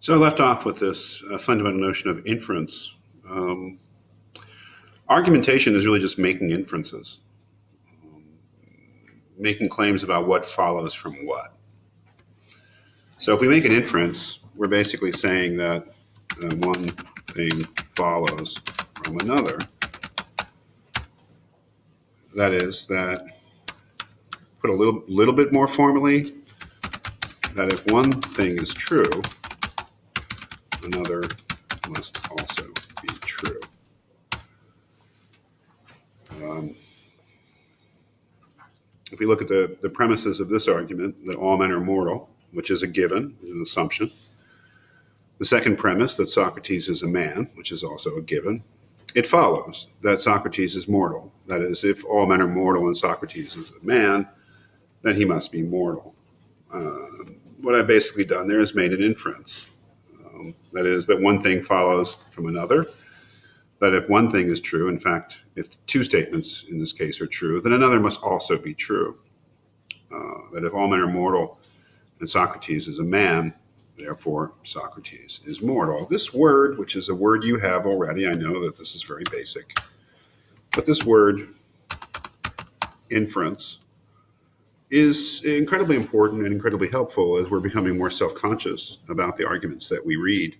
So I left off with this fundamental notion of inference. Um, Argumentation is really just making inferences, making claims about what follows from what. So if we make an inference, we're basically saying that one thing follows from another. That is, that put a little bit more formally, that if one thing is true, another must also be true. If we look at the premises of this argument, that all men are mortal, which is a given, an assumption. The second premise, that Socrates is a man, which is also a given. It follows that Socrates is mortal. That is, if all men are mortal and Socrates is a man, then he must be mortal. What I've basically done there is made an inference. That is, that one thing follows from another. That if one thing is true, in fact, if two statements in this case are true, then another must also be true. That if all men are mortal and Socrates is a man, therefore Socrates is mortal. This word, which is a word you have already, I know that this is very basic, but this word, inference, is incredibly important and incredibly helpful as we're becoming more self-conscious about the arguments that we read.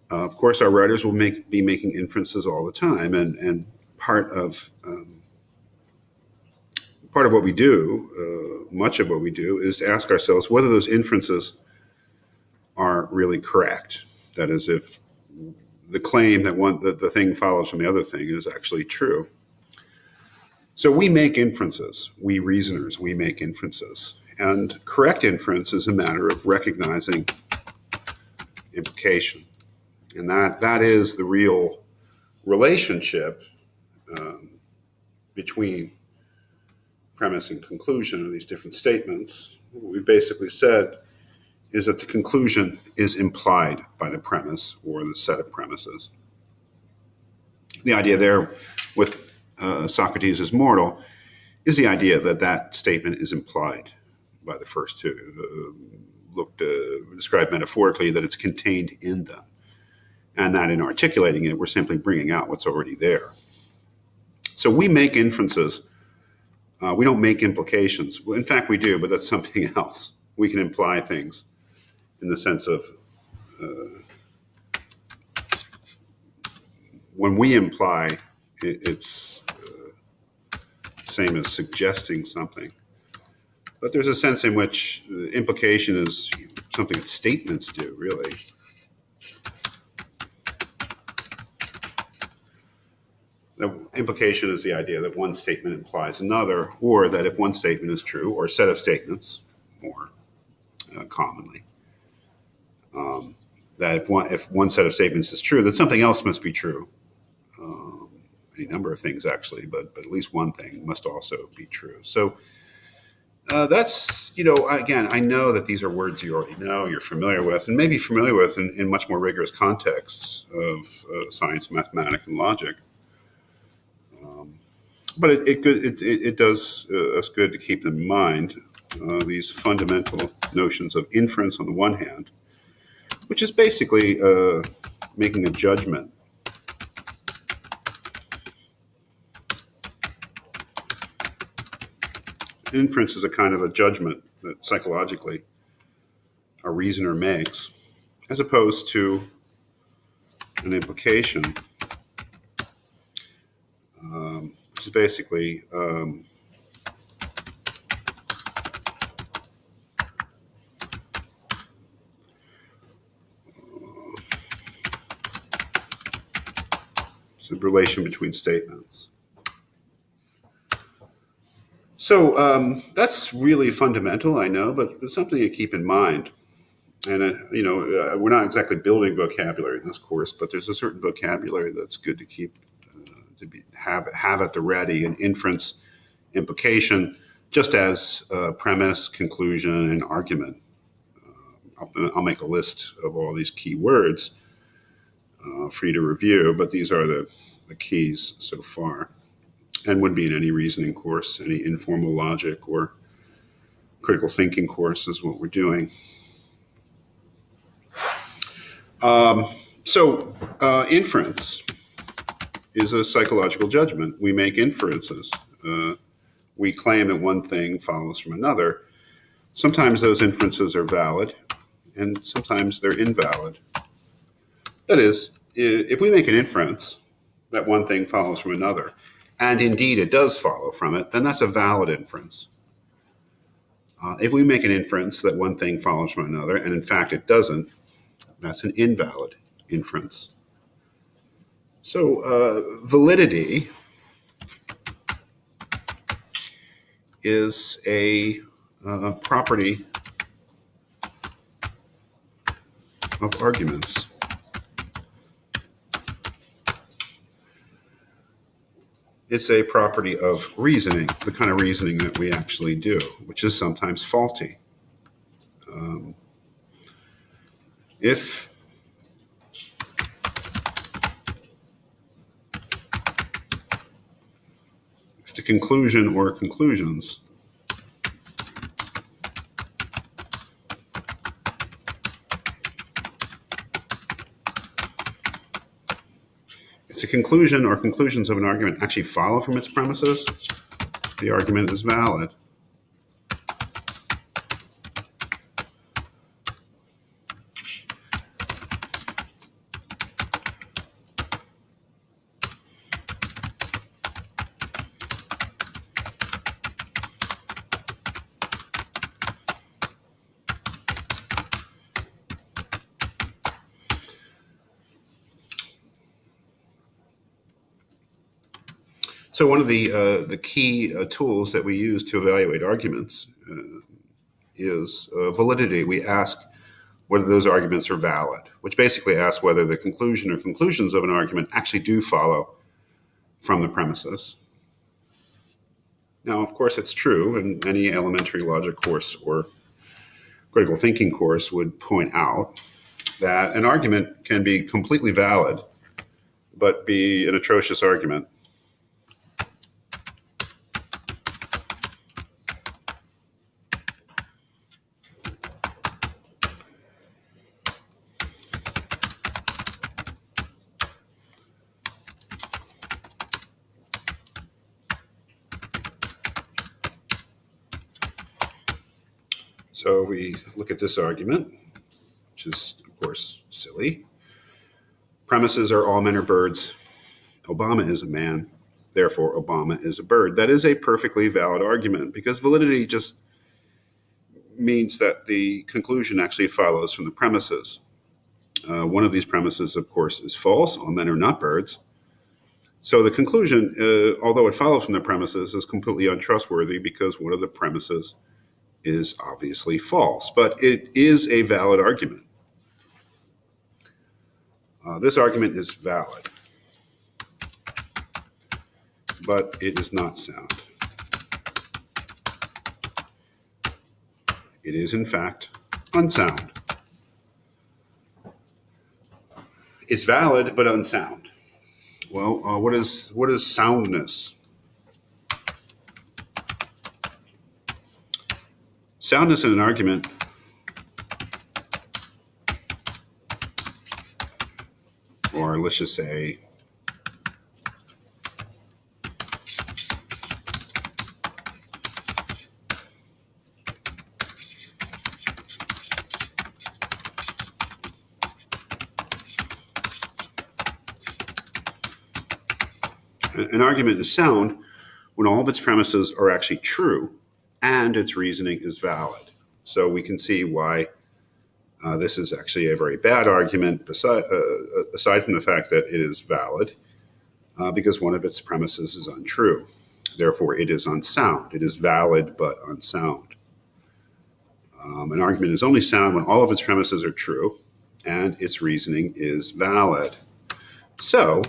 Of course, our writers will be making inferences all the time, and part of what we do, much of what we do, is to ask ourselves whether those inferences are really correct. That is, if the claim that the thing follows from the other thing is actually true. So we make inferences. We reasoners, we make inferences. And correct inference is a matter of recognizing implication. And that is the real relationship between premise and conclusion of these different statements. What we basically said is that the conclusion is implied by the premise or the set of premises. The idea there with Socrates is mortal is the idea that that statement is implied by the first two. Described metaphorically, that it's contained in them. And that in articulating it, we're simply bringing out what's already there. So we make inferences. We don't make implications. Well, in fact, we do, but that's something else. We can imply things in the sense of when we imply, it's same as suggesting something. But there's a sense in which implication is something that statements do, really. The implication is the idea that one statement implies another, or that if one statement is true, or a set of statements, more commonly, that if one set of statements is true, that something else must be true. Any number of things, actually, but at least one thing must also be true. So that's, again, I know that these are words you already know, you're familiar with, and maybe familiar with in much more rigorous contexts of science, mathematics, and logic. But it does us good to keep in mind these fundamental notions of inference on the one hand, which is basically making a judgment. Inference is a kind of a judgment that psychologically a reasoner makes, as opposed to an implication, which is basically it's a relation between statements. So that's really fundamental, I know, but it's something to keep in mind. And we're not exactly building vocabulary in this course, but there's a certain vocabulary that's good to keep have at the ready. An inference, implication, just as premise, conclusion, and argument. I'll make a list of all these key words for you to review, but these are the keys so far, and would be in any reasoning course, any informal logic or critical thinking course is what we're doing. Inference is a psychological judgment. We make inferences. We claim that one thing follows from another. Sometimes those inferences are valid, and sometimes they're invalid. That is, if we make an inference that one thing follows from another, and indeed it does follow from it, then that's a valid inference. If we make an inference that one thing follows from another, and in fact it doesn't, that's an invalid inference. So validity is a property of arguments. It's a property of reasoning, the kind of reasoning that we actually do, which is sometimes faulty. If the conclusion or conclusions if the conclusion or conclusions of an argument actually follow from its premises, the argument is valid. So one of the key tools that we use to evaluate arguments is validity. We ask whether those arguments are valid, which basically asks whether the conclusion or conclusions of an argument actually do follow from the premises. Now, of course, it's true, and any elementary logic course or critical thinking course would point out that an argument can be completely valid, but be an atrocious argument. So we look at this argument, which is, of course, silly. Premises are all men are birds. Obama is a man. Therefore, Obama is a bird. That is a perfectly valid argument because validity just means that the conclusion actually follows from the premises. One of these premises, of course, is false. All men are not birds. So the conclusion, although it follows from the premises, is completely untrustworthy because one of the premises is obviously false, but it is a valid argument. This argument is valid, but it is not sound. It is, in fact, unsound. It's valid, but unsound. Well, what is soundness? Soundness in an argument or let's just say an argument is sound when all of its premises are actually true and its reasoning is valid. So we can see why this is actually a very bad argument, aside from the fact that it is valid, because one of its premises is untrue. Therefore, it is unsound. It is valid but unsound. An argument is only sound when all of its premises are true and its reasoning is valid. So,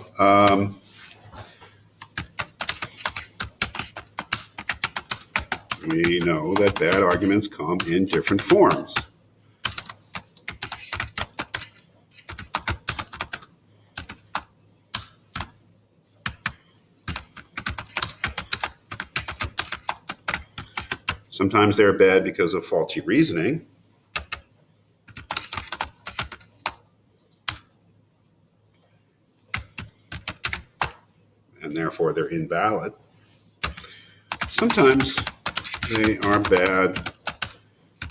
we know that bad arguments come in different forms. Sometimes they're bad because of faulty reasoning. and therefore they're invalid. Sometimes they are bad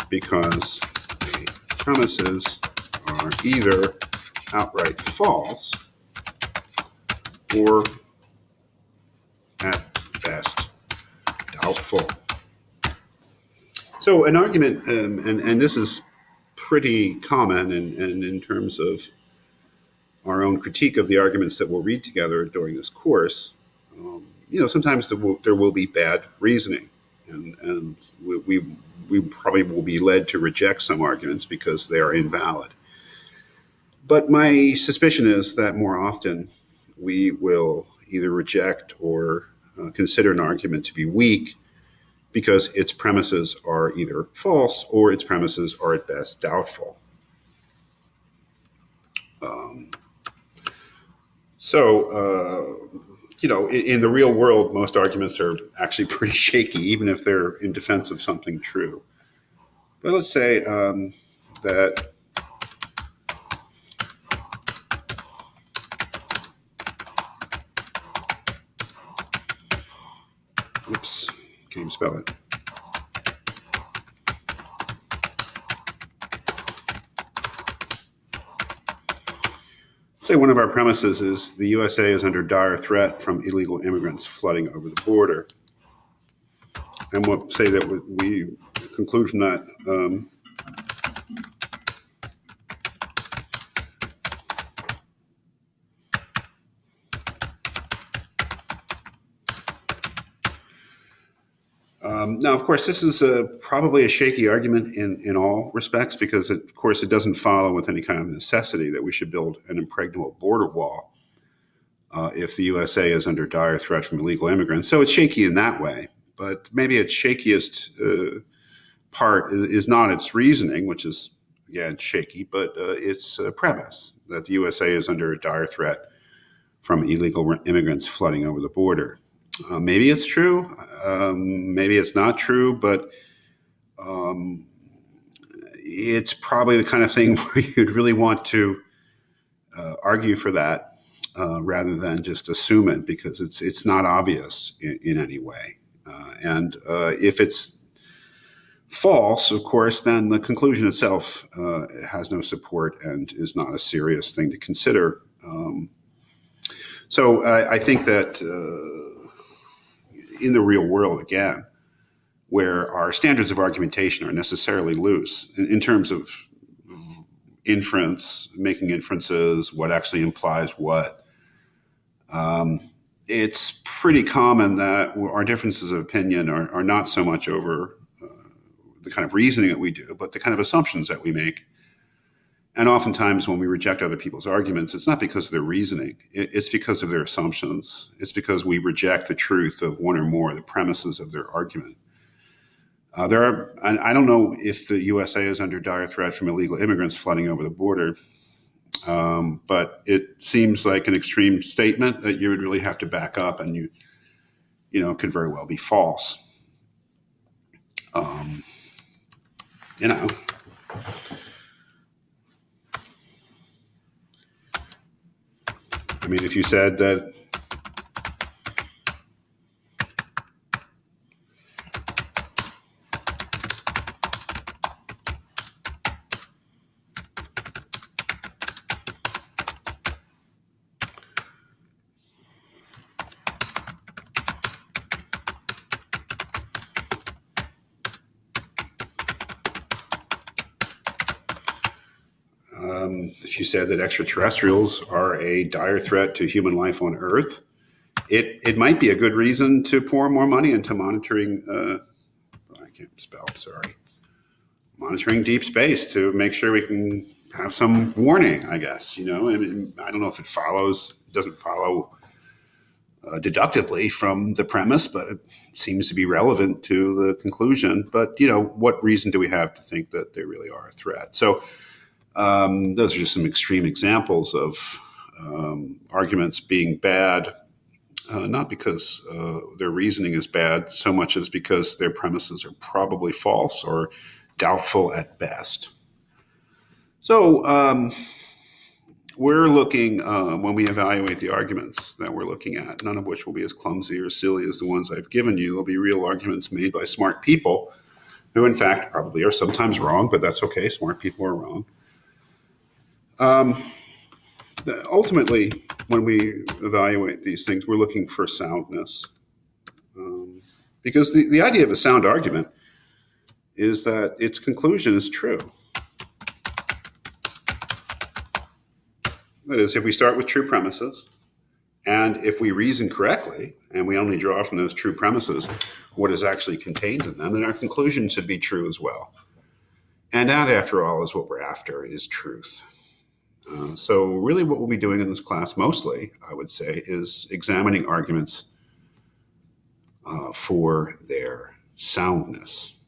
because the premises are either outright false or at best doubtful. So an argument, and this is pretty common in terms of our own critique of the arguments that we'll read together during this course. Sometimes there will be bad reasoning, and we probably will be led to reject some arguments because they are invalid. But my suspicion is that more often we will either reject or consider an argument to be weak because its premises are either false or its premises are at best doubtful. In the real world, most arguments are actually pretty shaky, even if they're in defense of something true. But let's say that can't even spell it. Say one of our premises is the USA is under dire threat from illegal immigrants flooding over the border. And we'll say that we conclude from that now, of course, this is probably a shaky argument in all respects because, of course, it doesn't follow with any kind of necessity that we should build an impregnable border wall if the USA is under dire threat from illegal immigrants. So it's shaky in that way. But maybe its shakiest part is not its reasoning, which is, again, shaky, but its premise that the USA is under dire threat from illegal immigrants flooding over the border. Maybe it's true, maybe it's not true, but it's probably the kind of thing where you'd really want to argue for that rather than just assume it because it's not obvious in any way. And if it's false, of course, then the conclusion itself has no support and is not a serious thing to consider. So I think that in the real world, again, where our standards of argumentation are necessarily loose in terms of inference, making inferences, what actually implies what, it's pretty common that our differences of opinion are not so much over the kind of reasoning that we do, but the kind of assumptions that we make. And oftentimes when we reject other people's arguments, it's not because of their reasoning, it's because of their assumptions. It's because we reject the truth of one or more of the premises of their argument. I don't know if the USA is under dire threat from illegal immigrants flooding over the border, but it seems like an extreme statement that you would really have to back up, and could very well be false. I mean, if you said that extraterrestrials are a dire threat to human life on Earth, it might be a good reason to pour more money into monitoring. I can't spell. Sorry, monitoring deep space to make sure we can have some warning. I guess I don't know if it doesn't follow deductively from the premise, but it seems to be relevant to the conclusion. But what reason do we have to think that they really are a threat? So. Those are just some extreme examples of arguments being bad, not because their reasoning is bad, so much as because their premises are probably false or doubtful at best. So we're looking, when we evaluate the arguments that we're looking at, none of which will be as clumsy or silly as the ones I've given you. They'll be real arguments made by smart people who, in fact, probably are sometimes wrong, but that's okay. Smart people are wrong. Ultimately, when we evaluate these things, we're looking for soundness. Because the idea of a sound argument is that its conclusion is true. That is, if we start with true premises, and if we reason correctly, and we only draw from those true premises what is actually contained in them, then our conclusion should be true as well. And that, after all, is what we're after, is truth. So really what we'll be doing in this class mostly, I would say, is examining arguments for their soundness.